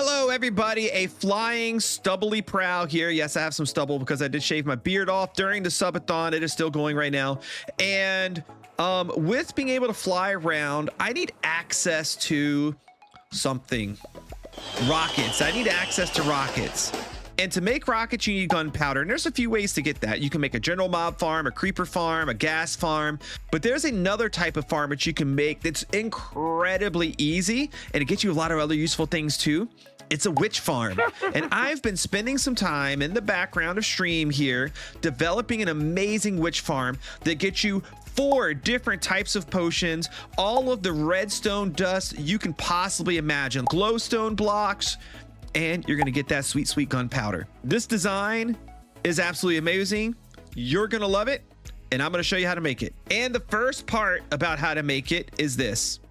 Hello everybody, a flying stubbly Prowl here. Yes, I have some stubble because I did shave my beard off during the subathon. It is still going right now. And with being able to fly around, I need access to something. Rockets. I need access to rockets. And to make rockets, you need gunpowder. And there's a few ways to get that. You can make a general mob farm, a creeper farm, a gas farm. But there's another type of farm that you can make that's incredibly easy. And it gets you a lot of other useful things too. It's a witch farm. And I've been spending some time in the background of stream here, developing an amazing witch farm that gets you 4 different types of potions, all of the redstone dust you can possibly imagine, glowstone blocks, and you're gonna get that sweet, sweet gunpowder. This design is absolutely amazing. You're gonna love it, and I'm gonna show you how to make it. And the first part about how to make it is this.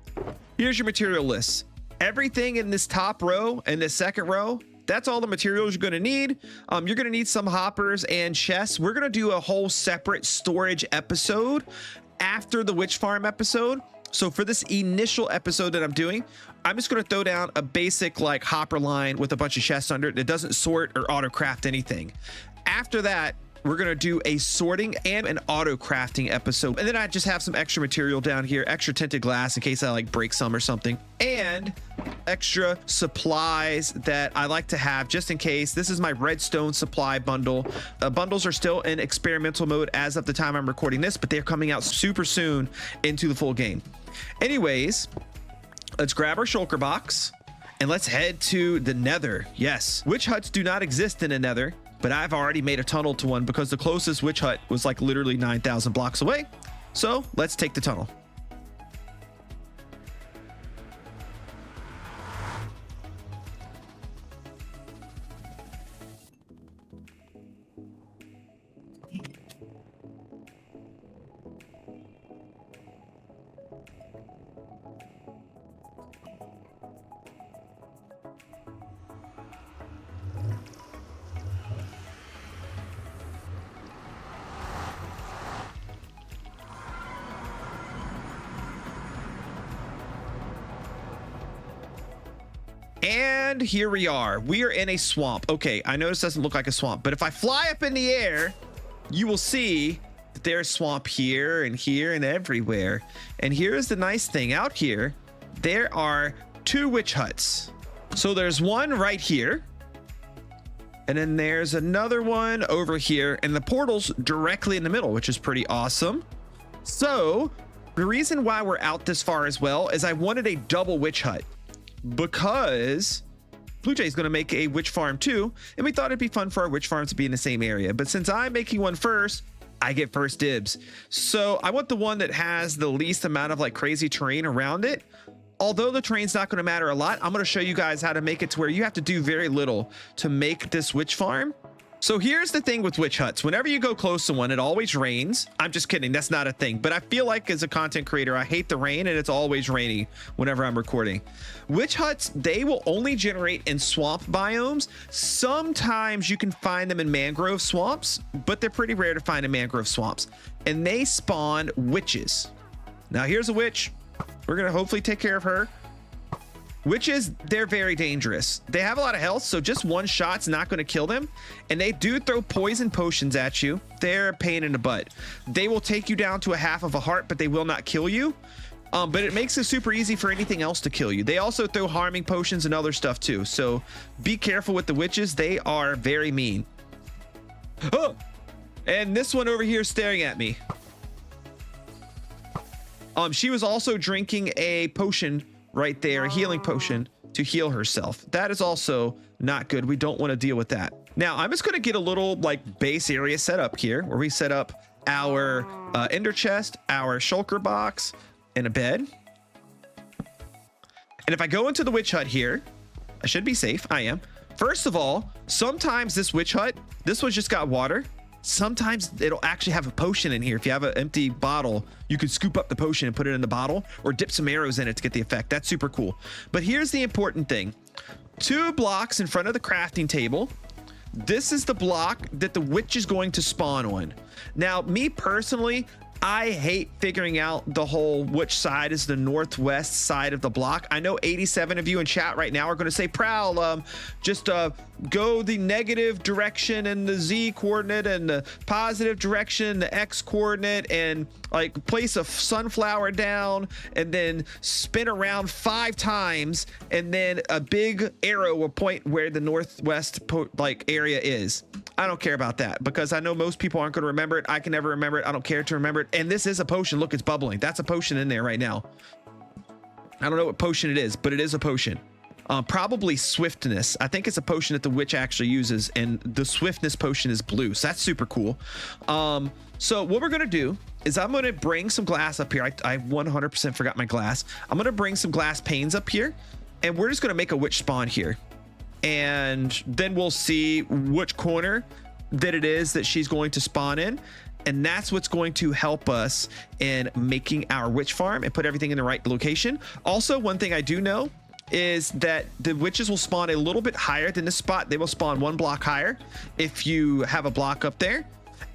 Here's your material list. Everything in this top row and this second row, that's all the materials you're gonna need. You're gonna need some hoppers and chests. We're gonna do a whole separate storage episode after the witch farm episode. So for this initial episode that I'm doing, I'm just going to throw down a basic like hopper line with a bunch of chests under it that doesn't sort or auto craft anything. After that, we're going to do a sorting and an auto crafting episode. And then I just have some extra material down here, extra tinted glass in case I like break some or something, and extra supplies that I like to have just in case. This is my redstone supply bundle. Bundles are still in experimental mode as of the time I'm recording this, but they're coming out super soon into the full game. Anyways, let's grab our shulker box and let's head to the nether. Yes, witch huts do not exist in the nether, but I've already made a tunnel to one because the closest witch hut was like literally 9,000 blocks away. So let's take the tunnel. And here we are. We are in a swamp. Okay, I know this doesn't look like a swamp, but if I fly up in the air, you will see that there's swamp here and everywhere. And here's the nice thing. Out here, there are 2 witch huts. So there's one right here. And then there's another one over here. And the portal's directly in the middle, which is pretty awesome. So the reason why we're out this far as well is I wanted a double witch hut, because Blue Jay is going to make a witch farm too, and we thought it'd be fun for our witch farm to be in the same area. But since I'm making one first, I get first dibs. So I want the one that has the least amount of like crazy terrain around it. Although the terrain's not going to matter a lot, I'm going to show you guys how to make it to where you have to do very little to make this witch farm. So here's the thing with witch huts. Whenever you go close to one, it always rains. I'm just kidding. That's not a thing. But I feel like as a content creator, I hate the rain, and it's always rainy whenever I'm recording. Witch huts, they will only generate in swamp biomes. Sometimes you can find them in mangrove swamps, but they're pretty rare to find in mangrove swamps. And they spawn witches. Now here's a witch. We're going to hopefully take care of her. Witches, they're very dangerous. They have a lot of health, so just one shot's not going to kill them. And they do throw poison potions at you. They're a pain in the butt. They will take you down to a half of a heart, but they will not kill you. But it makes it super easy for anything else to kill you. They also throw harming potions and other stuff too. So be careful with the witches. They are very mean. Oh! And this one over here is staring at me. She was also drinking a potion right there, a healing potion to heal herself. That is also not good. We don't want to deal with that. Now I'm just going to get a little like base area set up here where we set up our ender chest, our shulker box, and a bed. And if I go into the witch hut here, I should be safe. I am. First of all, sometimes this witch hut, this one's just got water. Sometimes it'll actually have a potion in here. If you have an empty bottle, you could scoop up the potion and put it in the bottle, or dip some arrows in it to get the effect. That's super cool. But here's the important thing. 2 blocks in front of the crafting table. This is the block that the witch is going to spawn on. Now, me personally, I hate figuring out the whole which side is the northwest side of the block. I know 87 of you in chat right now are going to say, Prowl, just go the negative direction and the Z coordinate and the positive direction, the X coordinate, and like place a sunflower down and then spin around 5 times, and then a big arrow will point where the northwest area is. I don't care about that because I know most people aren't going to remember it. I can never remember it. I don't care to remember it. And this is a potion. Look, it's bubbling. That's a potion in there right now. I don't know what potion it is, but it is a potion. Probably swiftness. I think it's a potion that the witch actually uses, and the swiftness potion is blue. So that's super cool. So what we're going to do is I'm going to bring some glass up here. I 100% forgot my glass. I'm going to bring some glass panes up here, and we're just going to make a witch spawn here. And then we'll see which corner that it is that she's going to spawn in. And that's what's going to help us in making our witch farm and put everything in the right location. Also, one thing I do know is that the witches will spawn a little bit higher than this spot. They will spawn 1 block higher if you have a block up there.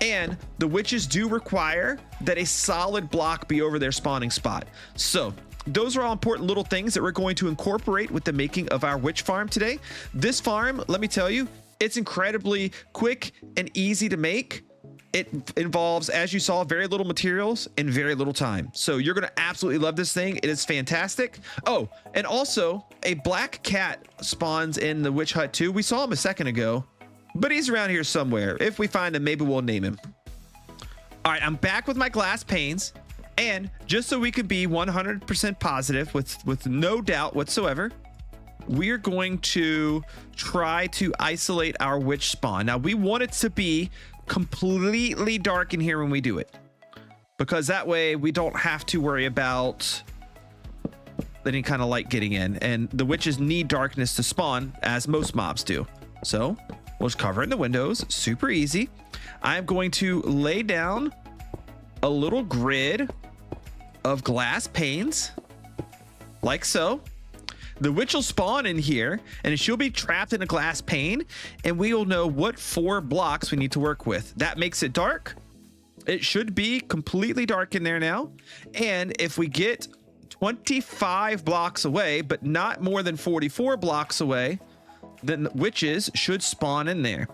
And the witches do require that a solid block be over their spawning spot. So those are all important little things that we're going to incorporate with the making of our witch farm today. This farm, let me tell you, it's incredibly quick and easy to make. It involves, as you saw, very little materials and very little time. So you're going to absolutely love this thing. It is fantastic. Oh, and also a black cat spawns in the witch hut too. We saw him a second ago, but he's around here somewhere. If we find him, maybe we'll name him. All right, I'm back with my glass panes. And just so we can be 100% positive with no doubt whatsoever, we're going to try to isolate our witch spawn. Now, we want it to be completely dark in here when we do it, because that way we don't have to worry about any kind of light getting in. And the witches need darkness to spawn, as most mobs do. So we'll just cover it in the windows. Super easy. I'm going to lay down a little grid of glass panes like so. The witch will spawn in here and she'll be trapped in a glass pane, and we will know what 4 blocks we need to work with. That makes it dark. It should be completely dark in there now. And if we get 25 blocks away, but not more than 44 blocks away, then the witches should spawn in there.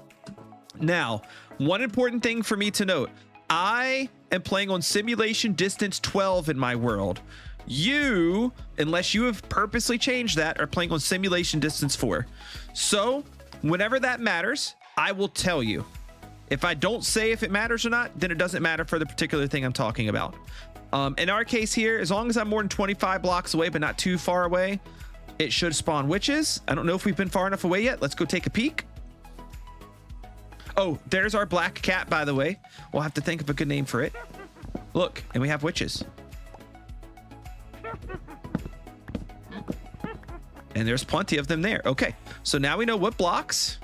Now, one important thing for me to note, I am playing on simulation distance 12 in my world. You, unless you have purposely changed that, are playing on simulation distance 4. So whenever that matters, I will tell you. If I don't say if it matters or not, then it doesn't matter for the particular thing I'm talking about. In our case here, as long as I'm more than 25 blocks away, but not too far away, it should spawn witches. I don't know if we've been far enough away yet. Let's go take a peek. Oh, there's our black cat, by the way. We'll have to think of a good name for it. Look, and we have witches. And there's plenty of them there. Okay, so now we know what blocks.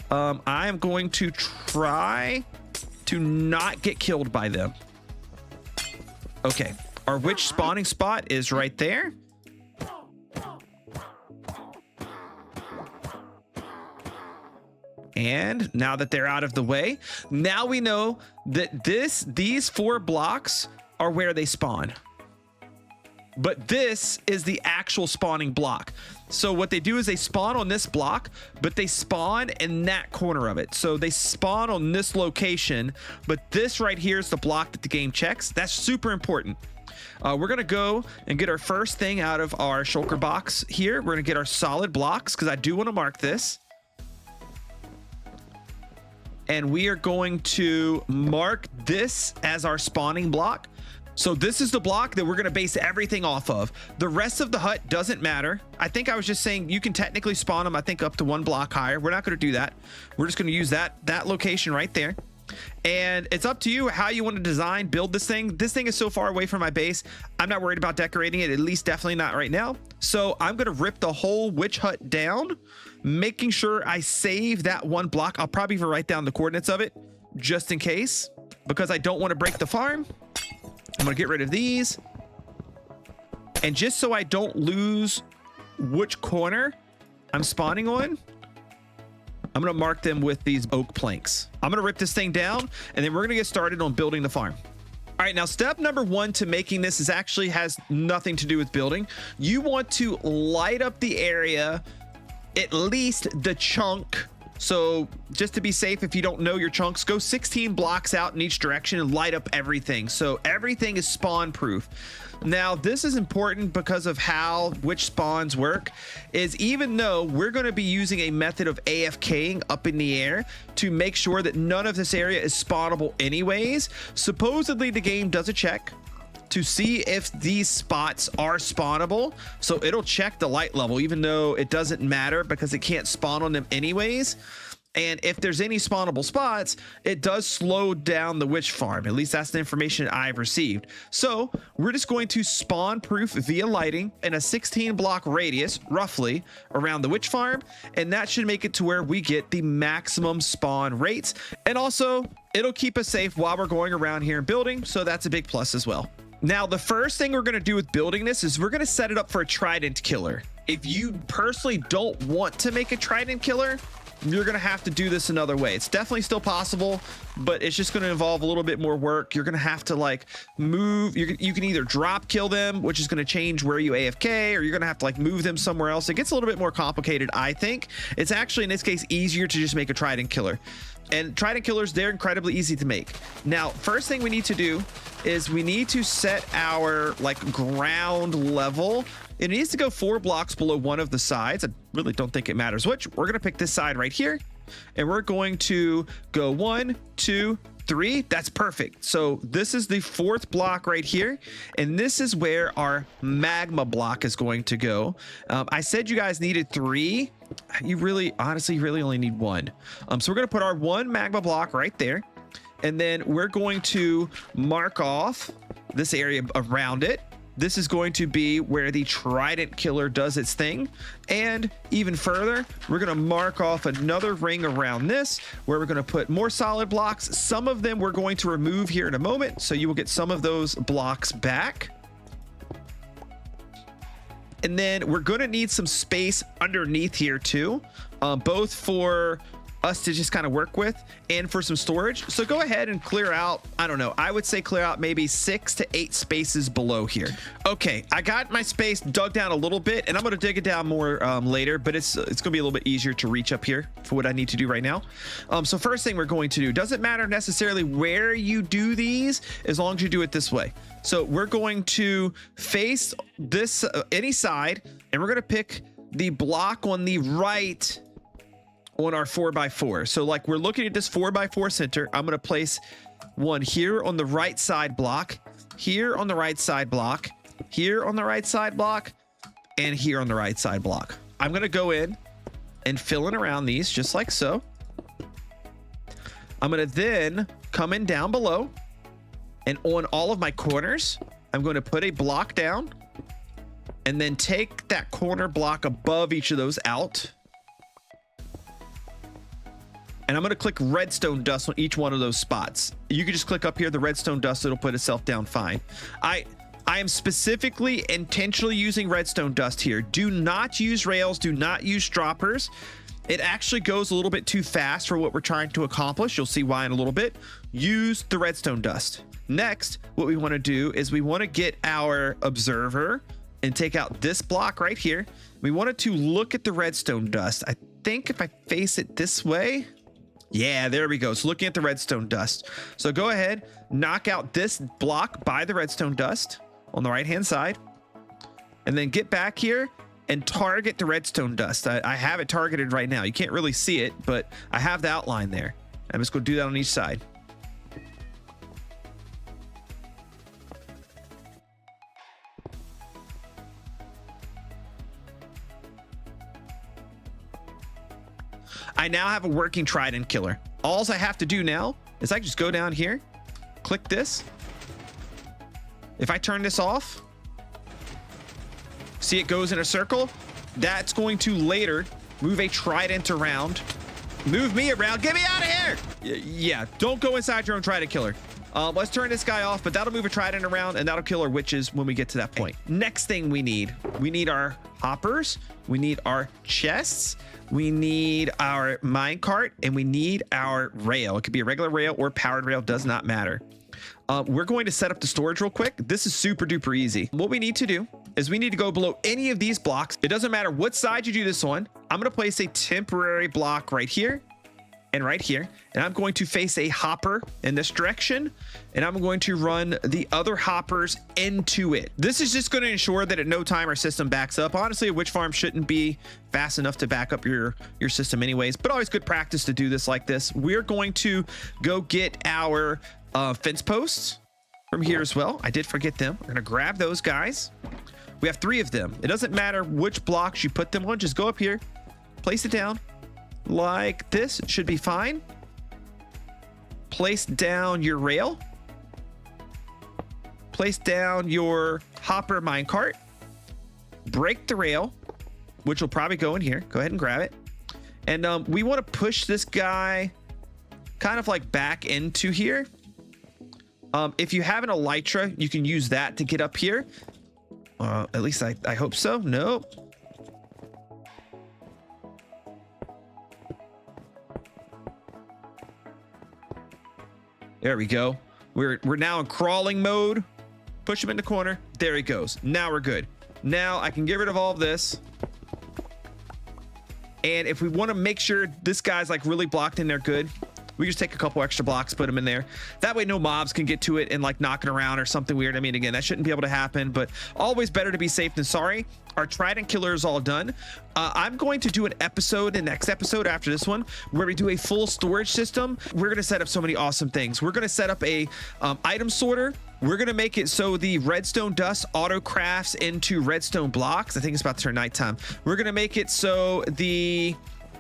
I am going to try to not get killed by them. Okay, our witch spawning spot is right there. And now that they're out of the way, now we know that these 4 blocks are where they spawn. But this is the actual spawning block. So what they do is they spawn on this block, but they spawn in that corner of it. So they spawn on this location, but this right here is the block that the game checks. That's super important. We're going to go and get our first thing out of our shulker box here. We're going to get our solid blocks because I do want to mark this. And we are going to mark this as our spawning block. So this is the block that we're going to base everything off of. The rest of the hut doesn't matter. I think I was just saying you can technically spawn them, I think, up to 1 block higher. We're not going to do that. We're just going to use that location right there. And it's up to you how you want to build this thing. This thing is so far away from my base. I'm not worried about decorating it, at least definitely not right now. So I'm going to rip the whole witch hut down, making sure I save that 1 block. I'll probably even write down the coordinates of it just in case, because I don't want to break the farm. I'm going to get rid of these. And just so I don't lose which corner I'm spawning on, I'm going to mark them with these oak planks. I'm going to rip this thing down, and then we're going to get started on building the farm. All right, now step number one to making this is actually has nothing to do with building. You want to light up the area, at least the chunk. So just to be safe, if you don't know your chunks, go 16 blocks out in each direction and light up everything. So everything is spawn proof. Now, this is important because of how which spawns work, is even though we're going to be using a method of AFKing up in the air to make sure that none of this area is spawnable anyways, supposedly the game does a check to see if these spots are spawnable. So it'll check the light level, even though it doesn't matter because it can't spawn on them anyways. And if there's any spawnable spots, it does slow down the witch farm. At least that's the information I've received. So we're just going to spawn proof via lighting in a 16 block radius, roughly, around the witch farm. And that should make it to where we get the maximum spawn rates. And also, it'll keep us safe while we're going around here and building. So that's a big plus as well. Now, the first thing we're going to do with building this is we're going to set it up for a Trident killer. If you personally don't want to make a Trident killer, you're going to have to do this another way. It's definitely still possible, but it's just going to involve a little bit more work. You're going to have to like move. You can either drop kill them, which is going to change where you AFK, or you're going to have to like move them somewhere else. It gets a little bit more complicated, I think. It's actually, in this case, easier to just make a Trident killer. And Trident killers, they're incredibly easy to make. Now, first thing we need to do is we need to set our like ground level. It needs to go 4 blocks below one of the sides. I really don't think it matters which. We're going to pick this side right here, and we're going to go 1, 2, 3. That's perfect. So this is the 4th block right here, and this is where our magma block is going to go. I said you guys needed 3. You really, honestly, really only need 1. So we're going to put our 1 magma block right there, and then we're going to mark off this area around it. This is going to be where the Trident killer does its thing. And even further, we're going to mark off another ring around this where we're going to put more solid blocks. Some of them we're going to remove here in a moment, so you will get some of those blocks back. And then we're going to need some space underneath here too, both for us to just kind of work with and for some storage. So go ahead and clear out, I don't know, I would say clear out maybe 6 to 8 spaces below here. Okay, I got my space dug down a little bit, and I'm going to dig it down more later, but it's going to be a little bit easier to reach up here for what I need to do right now. So first thing we're going to do, doesn't matter necessarily where you do these, as long as you do it this way. So we're going to face this any side, and we're going to pick the block on the right on our 4x4. So like we're looking at this 4x4 center. I'm going to place one here on the right side block, here on the right side block, here on the right side block, and here on the right side block. I'm going to go in and fill in around these just like so. I'm going to then come in down below, and on all of my corners, I'm going to put a block down and then take that corner block above each of those out. And I'm going to click redstone dust on each one of those spots. You can just click up here, the redstone dust, it'll put itself down fine. I am specifically intentionally using redstone dust here. Do not use rails, do not use droppers. It actually goes a little bit too fast for what we're trying to accomplish. You'll see why in a little bit. Use the redstone dust. Next, what we want to do is we want to get our observer and take out this block right here. We wanted to look at the redstone dust. I think if I face it this way, yeah, there we go. So looking at the redstone dust. So go ahead, knock out this block by the redstone dust on the right hand side, and then get back here and target the redstone dust. I have it targeted right now. You can't really see it, but I have the outline there. I'm just going to do that on each side. I now have a working Trident killer. All I have to do now is I just go down here, click this. If I turn this off, see it goes in a circle. That's going to later move a Trident around. Move me around. Get me out of here. Yeah, don't go inside your own Trident killer. Let's turn this guy off, but that'll move a Trident around, and that'll kill our witches when we get to that point. Next thing we need our hoppers. We need our chests. We need our minecart, and we need our rail. It could be a regular rail or powered rail, does not matter. We're going to set up the storage real quick. This is super duper easy. What we need to do is we need to go below any of these blocks. It doesn't matter what side you do this on. I'm going to place a temporary block right here and right here. And I'm going to face a hopper in this direction. And I'm going to run the other hoppers into it. This is just going to ensure that at no time our system backs up. Honestly, a witch farm shouldn't be fast enough to back up your system anyways, but always good practice to do this like this. We're going to go get our fence posts from here as well. I did forget them. We're going to grab those guys. We have 3 of them. It doesn't matter which blocks you put them on. Just go up here, place it down like this. It should be fine. Place down your rail. Place down your hopper minecart. Break the rail, which will probably go in here. Go ahead and grab it. And we want to push this guy kind of like back into here. If you have an elytra, you can use that to get up here. At least I hope so. Nope. There we go. We're now in crawling mode. Push him in the corner. There he goes. Now we're good. Now I can get rid of all of this. And if we want to make sure this guy's like really blocked in there good, we just take a couple extra blocks, put them in there. That way no mobs can get to it and like knock it around or something weird. I mean, again, that shouldn't be able to happen, but always better to be safe than sorry. Our Trident killer is all done. I'm going to do an episode, the next episode after this one, where we do a full storage system. We're going to set up so many awesome things. We're going to set up a item sorter. We're going to make it so the redstone dust auto crafts into redstone blocks. I think it's about to turn nighttime. We're going to make it so the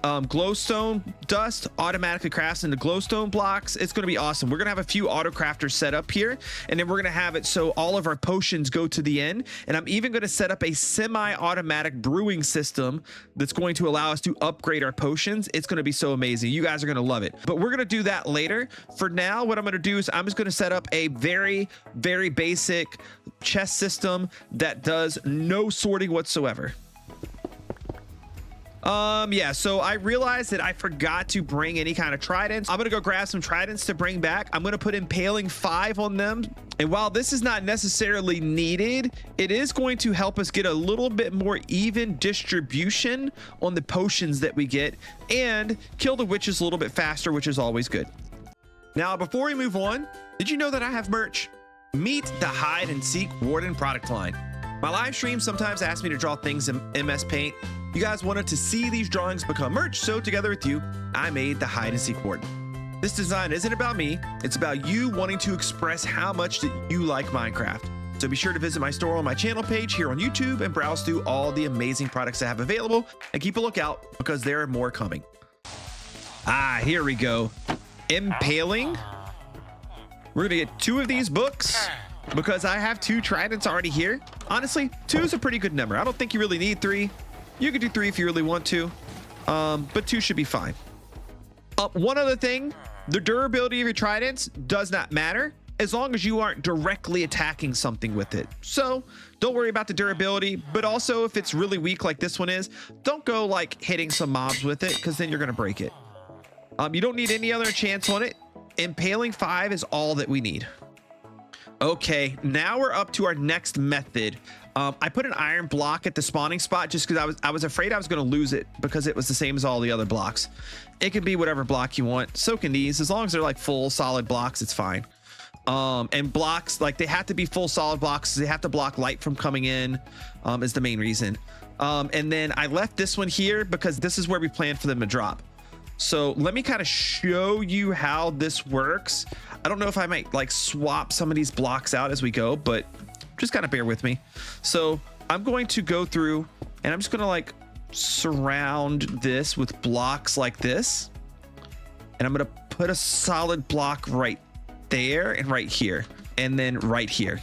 glowstone dust automatically crafts into glowstone blocks. It's going to be awesome. We're going to have a few auto crafters set up here, and then we're going to have it so all of our potions go to the end. And I'm even going to set up a semi-automatic brewing system that's going to allow us to upgrade our potions. It's going to be so amazing. You guys are going to love it, but we're going to do that later. For now, what I'm going to do is I'm just going to set up a very, very basic chest system that does no sorting whatsoever. Yeah, so I realized that I forgot to bring any kind of tridents. I'm gonna go grab some tridents to bring back. I'm gonna put impaling 5 on them. And while this is not necessarily needed, it is going to help us get a little bit more even distribution on the potions that we get and kill the witches a little bit faster, which is always good. Now, before we move on, did you know that I have merch? Meet the Hide and Seek Warden product line. My live stream sometimes asks me to draw things in MS Paint. You guys wanted to see these drawings become merch, so together with you, I made the Hide and Seek Warden. This design isn't about me, it's about you wanting to express how much that you like Minecraft. So be sure to visit my store on my channel page here on YouTube and browse through all the amazing products I have available, and keep a lookout because there are more coming. Here we go. Impaling. We're gonna get 2 of these books because I have 2 tridents already here. Honestly, 2 is a pretty good number. I don't think you really need 3. You could do 3 if you really want to, but 2 should be fine. One other thing, the durability of your tridents does not matter as long as you aren't directly attacking something with it. So don't worry about the durability, but also if it's really weak like this one is, don't go like hitting some mobs with it because then you're gonna break it. You don't need any other chance on it. Impaling 5 is all that we need. Okay, now we're up to our next method. I put an iron block at the spawning spot just because I was afraid I was going to lose it because it was the same as all the other blocks. It can be whatever block you want. So can these. As long as they're like full solid blocks, it's fine. And blocks, like they have to be full solid blocks. They have to block light from coming in is the main reason. And then I left this one here because this is where we planned for them to drop. So let me kind of show you how this works. I don't know if I might like swap some of these blocks out as we go, but just kind of bear with me. So I'm going to go through and I'm just going to like surround this with blocks like this. And I'm going to put a solid block right there and right here. And then right here.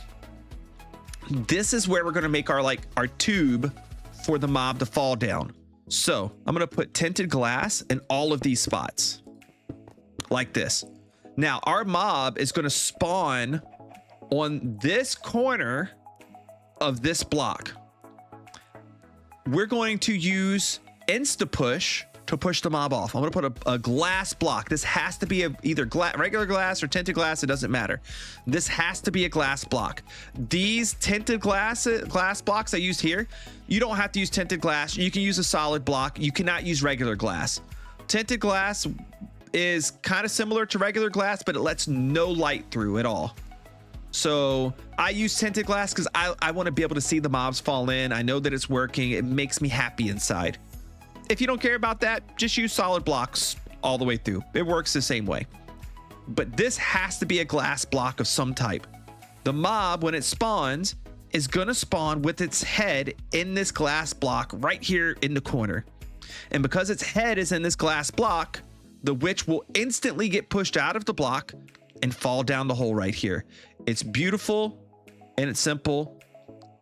This is where we're going to make our tube for the mob to fall down. So I'm going to put tinted glass in all of these spots like this. Now our mob is going to spawn on this corner of this block. We're going to use insta push to to push the mob off. I'm gonna put a glass block. This has to be either regular glass or tinted glass. It doesn't matter. This has to be a glass block. These tinted glass blocks I used here, you don't have to use tinted glass. You can use a solid block. You cannot use regular glass. Tinted glass is kind of similar to regular glass, but it lets no light through at all. So I use tinted glass because I want to be able to see the mobs fall in. I know that it's working. It makes me happy inside. If you don't care about that, just use solid blocks all the way through. It works the same way. But this has to be a glass block of some type. The mob, when it spawns, is going to spawn with its head in this glass block right here in the corner. And because its head is in this glass block, the witch will instantly get pushed out of the block and fall down the hole right here. It's beautiful and it's simple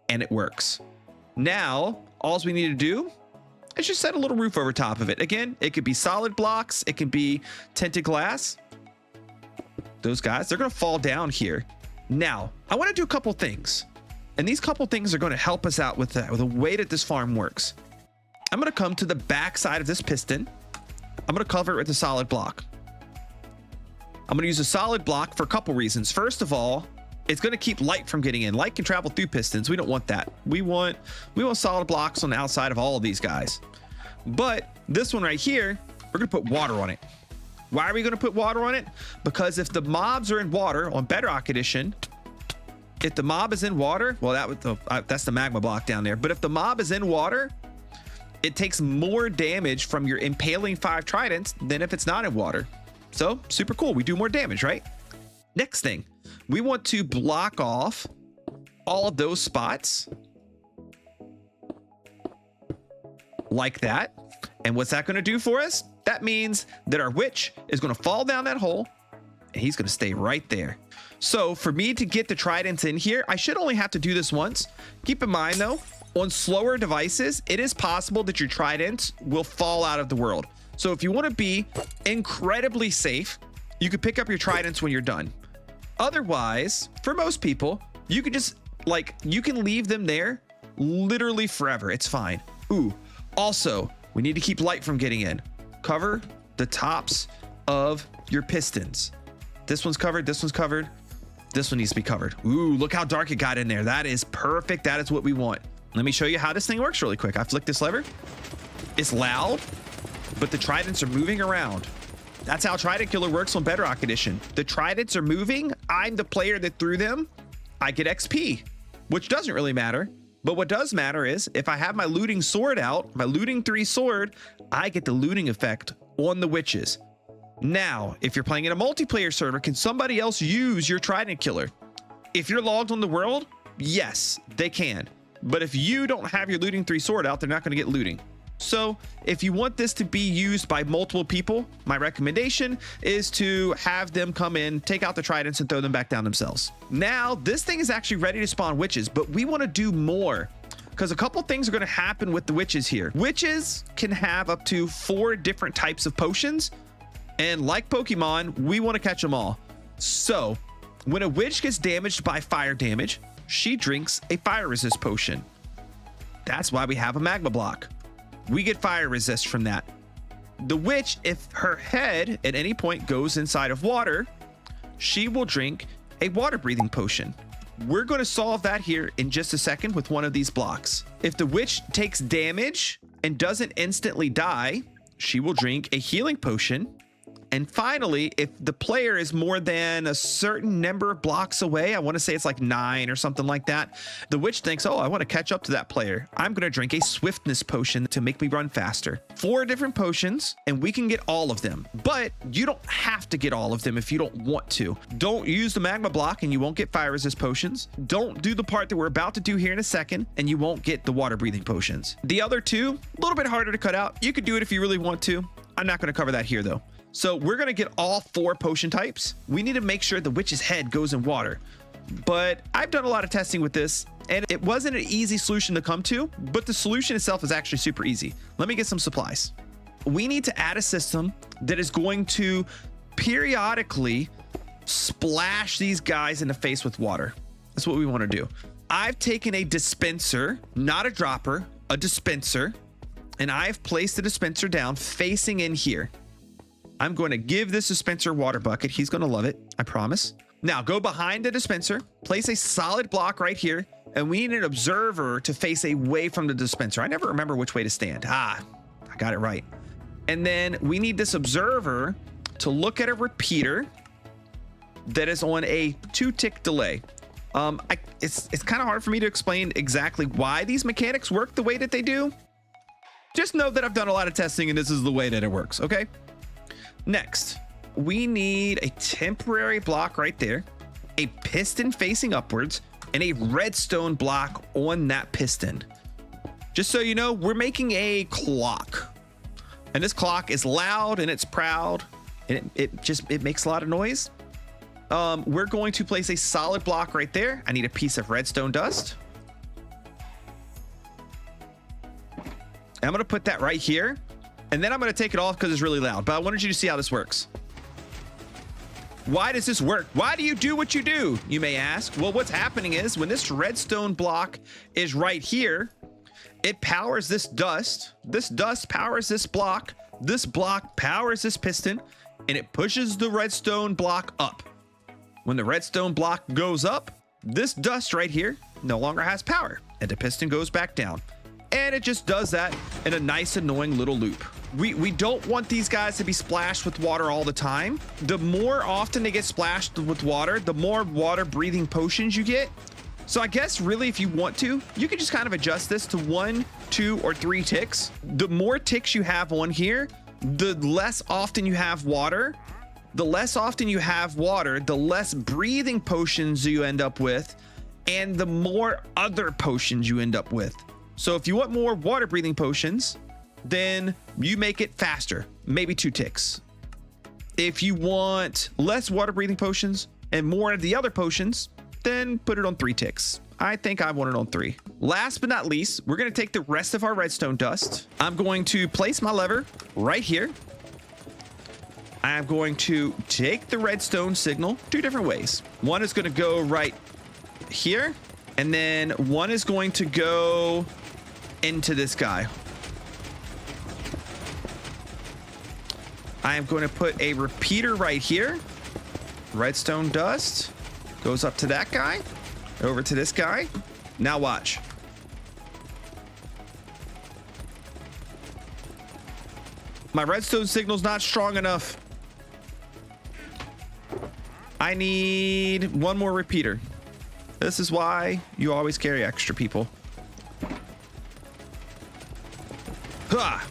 and it works. Now, all we need to do is just set a little roof over top of it. Again, it could be solid blocks. It can be tinted glass. Those guys, they're going to fall down here. Now, I want to do a couple things. And these couple things are going to help us out with the way that this farm works. I'm going to come to the back side of this piston. I'm going to cover it with a solid block. I'm going to use a solid block for a couple reasons. First of all, it's going to keep light from getting in. Light can travel through pistons. We don't want that. We want solid blocks on the outside of all of these guys. But this one right here, we're going to put water on it. Why are we going to put water on it? Because if the mobs are in water on Bedrock Edition, if the mob is in water, well, that's the magma block down there. But if the mob is in water, it takes more damage from your impaling 5 tridents than if it's not in water. So super cool. We do more damage, right? Next thing, we want to block off all of those spots like that. And what's that going to do for us? That means that our witch is going to fall down that hole and he's going to stay right there. So for me to get the tridents in here, I should only have to do this once. Keep in mind though, on slower devices, it is possible that your tridents will fall out of the world. So if you want to be incredibly safe, you could pick up your tridents when you're done. Otherwise, for most people, you could just you can leave them there literally forever. It's fine. Ooh, also, we need to keep light from getting in. Cover the tops of your pistons. This one's covered. This one's covered. This one needs to be covered. Ooh, look how dark it got in there. That is perfect. That is what we want. Let me show you how this thing works really quick. I flick this lever. It's loud, but the tridents are moving around. That's how Trident Killer works on Bedrock Edition. The tridents are moving. I'm the player that threw them. I get XP, which doesn't really matter. But what does matter is if I have my looting sword out, my looting 3 sword, I get the looting effect on the witches. Now, if you're playing in a multiplayer server, can somebody else use your Trident Killer? If you're logged on the world, yes, they can. But if you don't have your looting 3 sword out, they're not going to get looting. So if you want this to be used by multiple people, my recommendation is to have them come in, take out the tridents and throw them back down themselves. Now, this thing is actually ready to spawn witches, but we want to do more because a couple things are going to happen with the witches here. Witches can have up to 4 different types of potions. And like Pokemon, we want to catch them all. So when a witch gets damaged by fire damage, she drinks a fire resist potion. That's why we have a magma block. We get fire resist from that. The witch, if her head at any point goes inside of water, she will drink a water breathing potion. We're going to solve that here in just a second with one of these blocks. If the witch takes damage and doesn't instantly die, she will drink a healing potion. And finally, if the player is more than a certain number of blocks away, I want to say it's like 9 or something like that, the witch thinks, oh, I want to catch up to that player. I'm going to drink a swiftness potion to make me run faster. 4 different potions, and we can get all of them. But you don't have to get all of them if you don't want to. Don't use the magma block and you won't get fire resist potions. Don't do the part that we're about to do here in a second and you won't get the water breathing potions. The other 2, a little bit harder to cut out. You could do it if you really want to. I'm not going to cover that here though. So we're going to get all 4 potion types. We need to make sure the witch's head goes in water. But I've done a lot of testing with this and it wasn't an easy solution to come to, but the solution itself is actually super easy. Let me get some supplies. We need to add a system that is going to periodically splash these guys in the face with water. That's what we want to do. I've taken a dispenser, not a dropper, a dispenser. and I've placed the dispenser down facing in here. I'm going to give this dispenser water bucket. He's going to love it, I promise. Now go behind the dispenser, place a solid block right here, and we need an observer to face away from the dispenser. I never remember which way to stand. I got it right. And then we need this observer to look at a repeater that is on a 2-tick delay. It's kind of hard for me to explain exactly why these mechanics work the way that they do. Just know that I've done a lot of testing and this is the way that it works, okay? Next, we need a temporary block right there, a piston facing upwards, and a redstone block on that piston. Just so you know, we're making a clock. And this clock is loud and it's proud, and it makes a lot of noise. We're going to place a solid block right there. I need a piece of redstone dust. I'm going to put that right here, and then I'm going to take it off because it's really loud, but I wanted you to see how this works. Why does this work? Why do you do what you do, you may ask? Well, what's happening is when this redstone block is right here, it powers this dust powers this block powers this piston, and it pushes the redstone block up. When the redstone block goes up, this dust right here no longer has power, and the piston goes back down. And it just does that in a nice, annoying little loop. We don't want these guys to be splashed with water all the time. The more often they get splashed with water, the more water breathing potions you get. So I guess really, if you want to, you can just kind of adjust this to 1, 2, or 3 ticks. The more ticks you have on here, the less often you have water. The less often you have water, the less breathing potions you end up with, and the more other potions you end up with. So if you want more water breathing potions, then you make it faster, maybe 2 ticks. If you want less water breathing potions and more of the other potions, then put it on 3 ticks. I think I want it on 3. Last but not least, we're going to take the rest of our redstone dust. I'm going to place my lever right here. I'm going to take the redstone signal 2 different ways. One is going to go right here, and then one is going to go into this guy. I am going to put a repeater right here. Redstone dust goes up to that guy, over to this guy. Now watch. My redstone signal's not strong enough. I need 1 more repeater. This is why you always carry extra, people. Ha!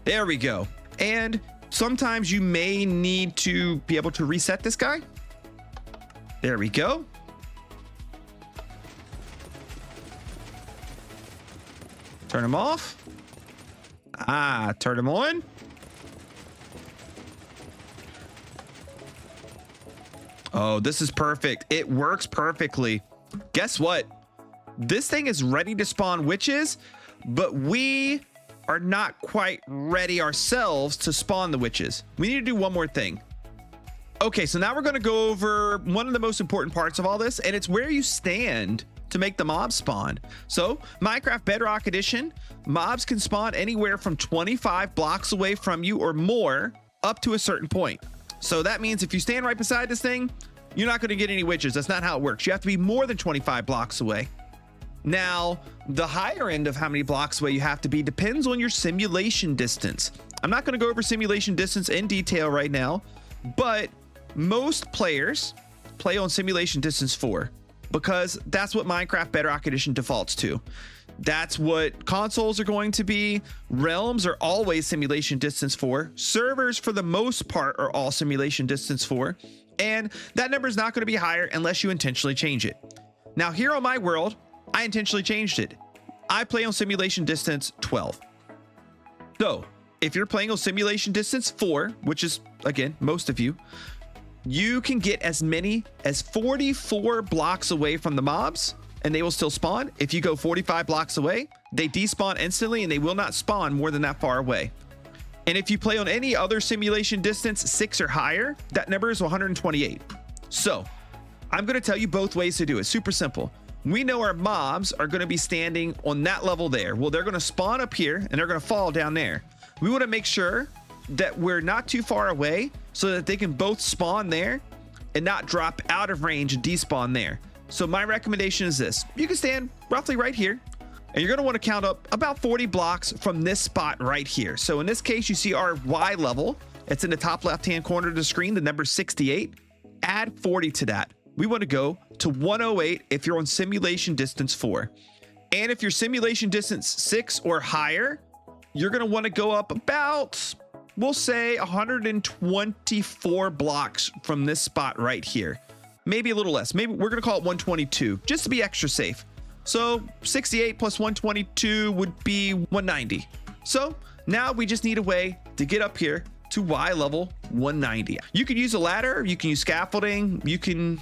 There we go. And sometimes you may need to be able to reset this guy. There we go. Turn him off. Turn him on. Oh, this is perfect. It works perfectly. Guess what? This thing is ready to spawn witches, but we are not quite ready ourselves to spawn the witches. We need to do one more thing. Okay, so now we're going to go over one of the most important parts of all this, and it's where you stand to make the mobs spawn. So Minecraft Bedrock Edition, mobs can spawn anywhere from 25 blocks away from you or more up to a certain point. So that means if you stand right beside this thing, you're not going to get any witches. That's not how it works. You have to be more than 25 blocks away. Now, the higher end of how many blocks away you have to be depends on your simulation distance. I'm not going to go over simulation distance in detail right now, but most players play on simulation distance 4 because that's what Minecraft Bedrock Edition defaults to. That's what consoles are going to be. Realms are always simulation distance 4. Servers, for the most part, are all simulation distance 4. And that number is not going to be higher unless you intentionally change it. Now, here on my world, I intentionally changed it. I play on simulation distance 12. So if you're playing on simulation distance 4, which is, again, most of you, you can get as many as 44 blocks away from the mobs and they will still spawn. If you go 45 blocks away, they despawn instantly and they will not spawn more than that far away. And if you play on any other simulation distance 6 or higher, that number is 128. So I'm going to tell you both ways to do it. Super simple. we know our mobs are going to be standing on that level there. Well, they're going to spawn up here and they're going to fall down there. We want to make sure that we're not too far away so that they can both spawn there and not drop out of range and despawn there. So my recommendation is this: you can stand roughly right here, and you're going to want to count up about 40 blocks from this spot right here. So in this case, you see our Y level. It's in the top left-hand corner of the screen, the number 68. Add 40 to that. We want to go to 108 if you're on simulation distance 4. And if you're simulation distance 6 or higher, you're going to want to go up about, we'll say, 124 blocks from this spot right here. Maybe a little less. Maybe we're going to call it 122 just to be extra safe. So 68 plus 122 would be 190. So now we just need a way to get up here to Y level 190. You can use a ladder, you can use scaffolding, you can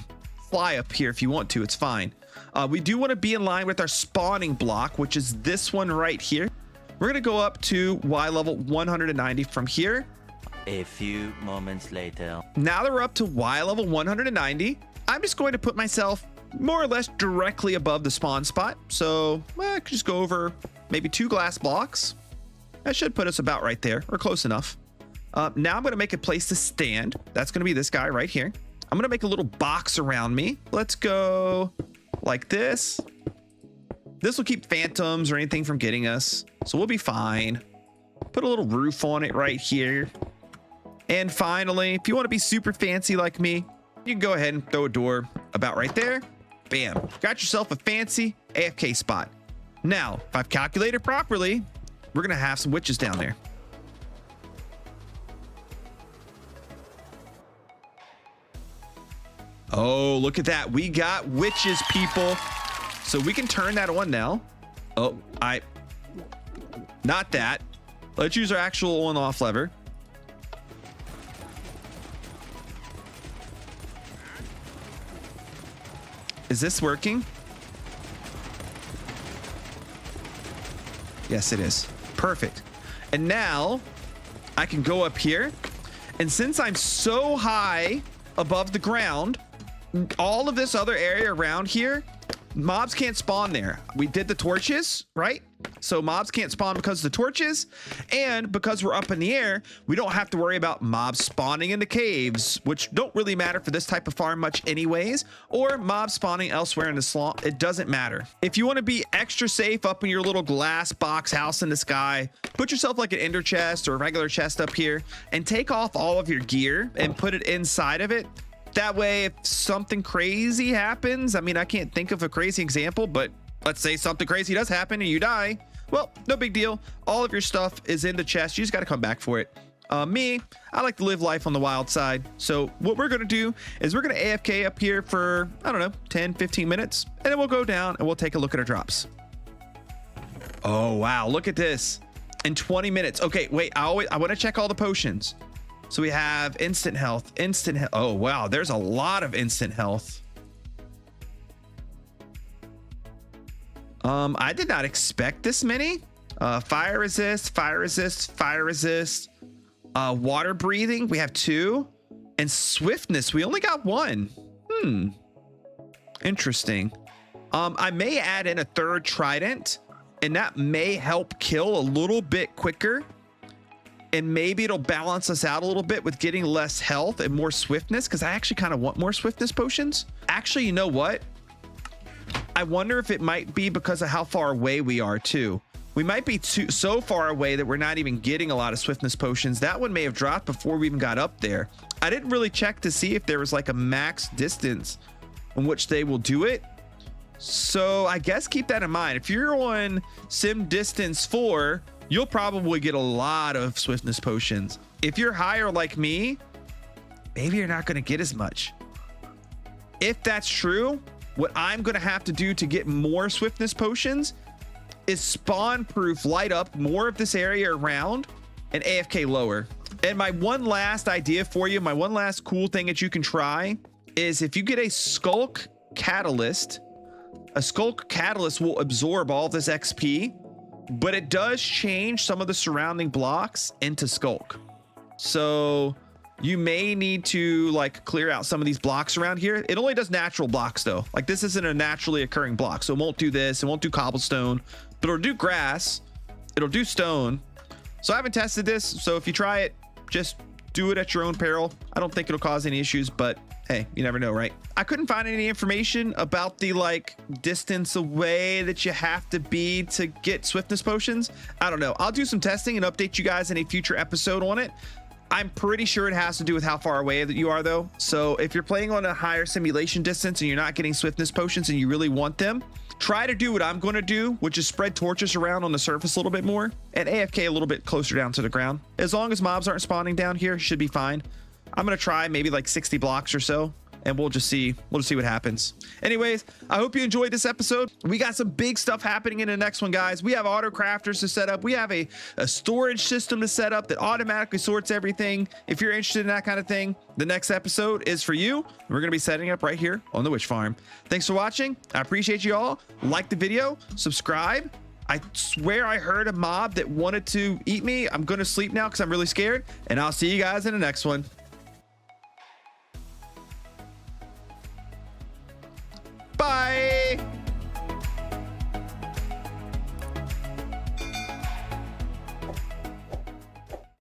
fly up here if you want to, it's fine. We do want to be in line with our spawning block, which is this one right here. We're going to go up to Y level 190 from here. A few moments later. Now that we're up to Y level 190, I'm just going to put myself more or less directly above the spawn spot. So I could just go over maybe 2 glass blocks. That should put us about right there, or close enough. Now I'm going to make a place to stand. That's going to be this guy right here. I'm going to make a little box around me. Let's go like this. This will keep phantoms or anything from getting us, so we'll be fine. Put a little roof on it right here. And finally, if you want to be super fancy like me, you can go ahead and throw a door about right there. Bam. Got yourself a fancy AFK spot. Now, if I've calculated properly, we're going to have some witches down there. Oh, look at that. We got witches, people. So we can turn that on now. Oh, not that. Let's use our actual on off lever. Is this working? Yes, it is. Perfect. And now I can go up here. And since I'm so high above the ground, all of this other area around here, mobs can't spawn there. We did the torches, right? So mobs can't spawn because of the torches, and because we're up in the air, we don't have to worry about mobs spawning in the caves, which don't really matter for this type of farm much anyways, or mobs spawning elsewhere in the swamp. It doesn't matter. If you want to be extra safe up in your little glass box house in the sky, put yourself like an ender chest or a regular chest up here and take off all of your gear and put it inside of it. That way, if something crazy happens, I mean, I can't think of a crazy example, but let's say something crazy does happen and you die. Well, no big deal. All of your stuff is in the chest. You just got to come back for it. Me, I like to live life on the wild side. So what we're going to do is we're going to AFK up here for, I don't know, 10, 15 minutes. And then we'll go down and we'll take a look at our drops. Oh, wow. Look at this. In 20 minutes. Okay, wait. I want to check all the potions. So we have instant health, oh, wow. There's a lot of instant health. I did not expect this many. Fire resist, fire resist, fire resist. Water breathing, we have 2. And swiftness, we only got 1. Interesting. I may add in a 3rd trident, and that may help kill a little bit quicker. And maybe it'll balance us out a little bit with getting less health and more swiftness, because I actually kind of want more swiftness potions. Actually, you know what? I wonder if it might be because of how far away we are too. We might be so far away that we're not even getting a lot of swiftness potions. That one may have dropped before we even got up there. I didn't really check to see if there was like a max distance in which they will do it. So I guess keep that in mind. If you're on sim distance 4, you'll probably get a lot of swiftness potions. If you're higher like me, maybe you're not going to get as much. If that's true, what I'm going to have to do to get more swiftness potions is spawn proof light up more of this area around and AFK lower. And my one last idea for you, my one last cool thing that you can try is if you get a skulk catalyst will absorb all this XP, but it does change some of the surrounding blocks into skulk. So you may need to like clear out some of these blocks around here. It only does natural blocks though. Like this isn't a naturally occurring block, so it won't do this. It won't do cobblestone, but it'll do grass. It'll do stone. So I haven't tested this. So if you try it, just do it at your own peril. I don't think it'll cause any issues, but hey, you never know, right? I couldn't find any information about the like distance away that you have to be to get swiftness potions. I don't know. I'll do some testing and update you guys in a future episode on it. I'm pretty sure it has to do with how far away that you are though. So if you're playing on a higher simulation distance and you're not getting swiftness potions and you really want them, try to do what I'm going to do, which is spread torches around on the surface a little bit more and AFK a little bit closer down to the ground. As long as mobs aren't spawning down here, should be fine. I'm going to try maybe like 60 blocks or so, and we'll just see what happens. Anyways, I hope you enjoyed this episode. We got some big stuff happening in the next one, guys. We have auto crafters to set up. We have a storage system to set up that automatically sorts everything. If you're interested in that kind of thing, the next episode is for you. We're going to be setting up right here on the witch farm. Thanks for watching. I appreciate you all. Like the video, subscribe. I swear I heard a mob that wanted to eat me. I'm going to sleep now because I'm really scared, and I'll see you guys in the next one.